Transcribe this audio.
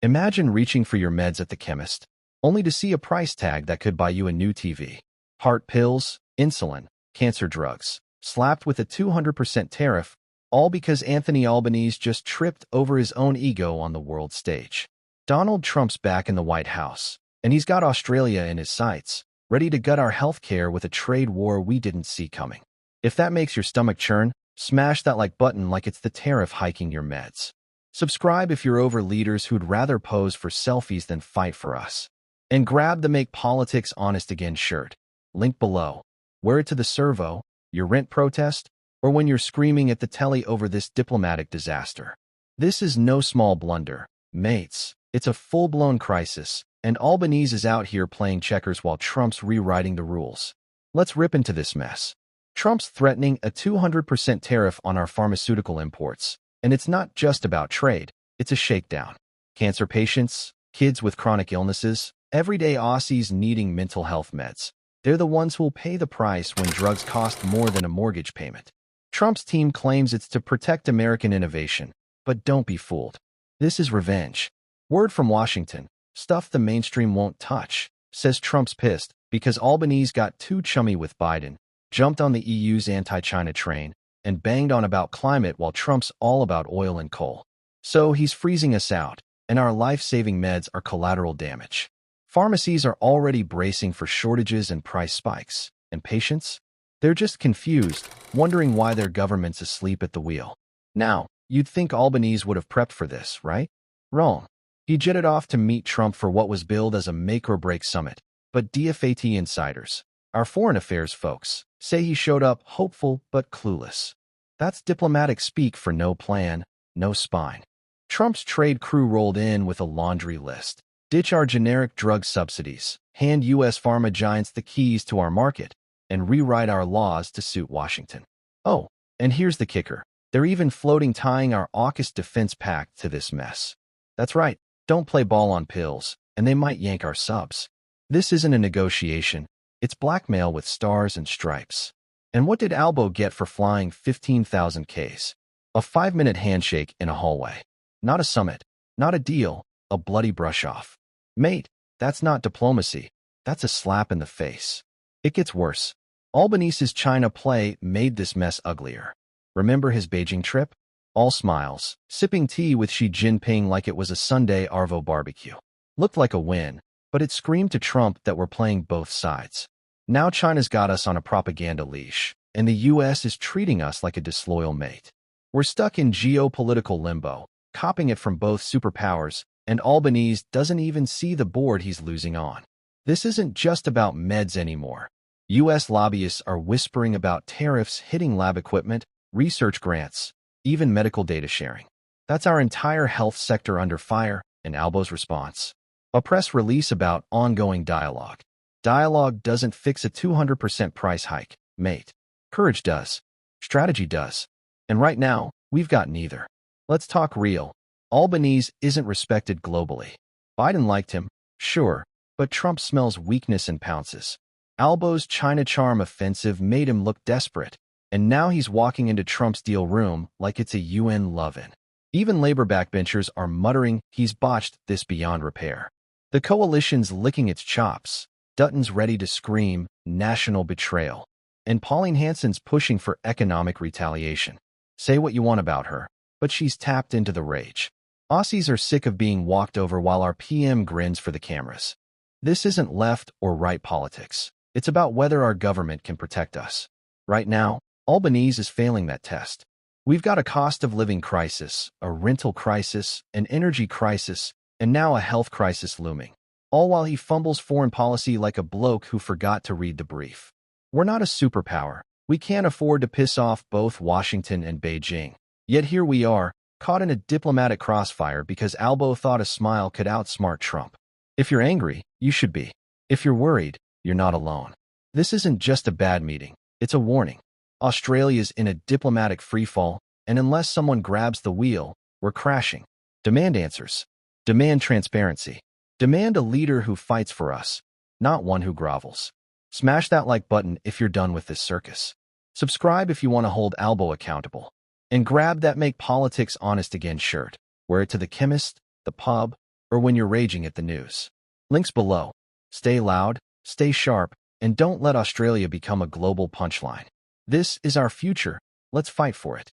Imagine reaching for your meds at the chemist, only to see a price tag that could buy you a new TV. Heart pills, insulin, cancer drugs, slapped with a 200% tariff, all because Anthony Albanese just tripped over his own ego on the world stage. Donald Trump's back in the White House, and he's got Australia in his sights, ready to gut our healthcare with a trade war we didn't see coming. If that makes your stomach churn, smash that like button like it's the tariff hiking your meds. Subscribe if you're over leaders who'd rather pose for selfies than fight for us. And grab the Make Politics Honest Again shirt. Link below. Wear it to the servo, your rent protest, or when you're screaming at the telly over this diplomatic disaster. This is no small blunder, mates. It's a full-blown crisis, and Albanese is out here playing checkers while Trump's rewriting the rules. Let's rip into this mess. Trump's threatening a 200% tariff on our pharmaceutical imports, and it's not just about trade, it's a shakedown. Cancer patients, kids with chronic illnesses, everyday Aussies needing mental health meds. They're the ones who'll pay the price when drugs cost more than a mortgage payment. Trump's team claims it's to protect American innovation, but don't be fooled. This is revenge. Word from Washington, stuff the mainstream won't touch, says Trump's pissed because Albanese got too chummy with Biden, jumped on the EU's anti-China train, and banged on about climate while Trump's all about oil and coal. So he's freezing us out, and our life-saving meds are collateral damage. Pharmacies are already bracing for shortages and price spikes, and patients? They're just confused, wondering why their government's asleep at the wheel. Now, you'd think Albanese would have prepped for this, right? Wrong. He jetted off to meet Trump for what was billed as a make-or-break summit, but DFAT insiders, our foreign affairs folks, say he showed up hopeful but clueless. That's diplomatic speak for no plan, no spine. Trump's trade crew rolled in with a laundry list. Ditch our generic drug subsidies, hand U.S. pharma giants the keys to our market, and rewrite our laws to suit Washington. Oh, and here's the kicker. They're even floating tying our AUKUS defense pact to this mess. That's right, don't play ball on pills, and they might yank our subs. This isn't a negotiation, it's blackmail with stars and stripes. And what did Albo get for flying 15,000 Ks? A 5-minute handshake in a hallway. Not a summit, not a deal, a bloody brush-off. Mate, that's not diplomacy, that's a slap in the face. It gets worse. Albanese's China play made this mess uglier. Remember his Beijing trip? All smiles, sipping tea with Xi Jinping like it was a Sunday Arvo barbecue. Looked like a win, but it screamed to Trump that we're playing both sides. Now China's got us on a propaganda leash, and the U.S. is treating us like a disloyal mate. We're stuck in geopolitical limbo, copying it from both superpowers, and Albanese doesn't even see the board he's losing on. This isn't just about meds anymore. U.S. lobbyists are whispering about tariffs hitting lab equipment, research grants, even medical data sharing. That's our entire health sector under fire, and Albo's response. A press release about ongoing dialogue. Dialogue doesn't fix a 200% price hike, mate. Courage does. Strategy does. And right now, we've got neither. Let's talk real. Albanese isn't respected globally. Biden liked him, sure, but Trump smells weakness and pounces. Albo's China charm offensive made him look desperate, and now he's walking into Trump's deal room like it's a UN love-in. Even labor backbenchers are muttering he's botched this beyond repair. The coalition's licking its chops. Dutton's ready to scream, national betrayal. And Pauline Hanson's pushing for economic retaliation. Say what you want about her, but she's tapped into the rage. Aussies are sick of being walked over while our PM grins for the cameras. This isn't left or right politics. It's about whether our government can protect us. Right now, Albanese is failing that test. We've got a cost of living crisis, a rental crisis, an energy crisis, and now a health crisis looming. All while he fumbles foreign policy like a bloke who forgot to read the brief. We're not a superpower. We can't afford to piss off both Washington and Beijing. Yet here we are, caught in a diplomatic crossfire because Albo thought a smile could outsmart Trump. If you're angry, you should be. If you're worried, you're not alone. This isn't just a bad meeting, it's a warning. Australia's in a diplomatic freefall, and unless someone grabs the wheel, we're crashing. Demand answers. Demand transparency. Demand a leader who fights for us, not one who grovels. Smash that like button if you're done with this circus. Subscribe if you want to hold Albo accountable. And grab that Make Politics Honest Again shirt. Wear it to the chemist, the pub, or when you're raging at the news. Links below. Stay loud, stay sharp, and don't let Australia become a global punchline. This is our future. Let's fight for it.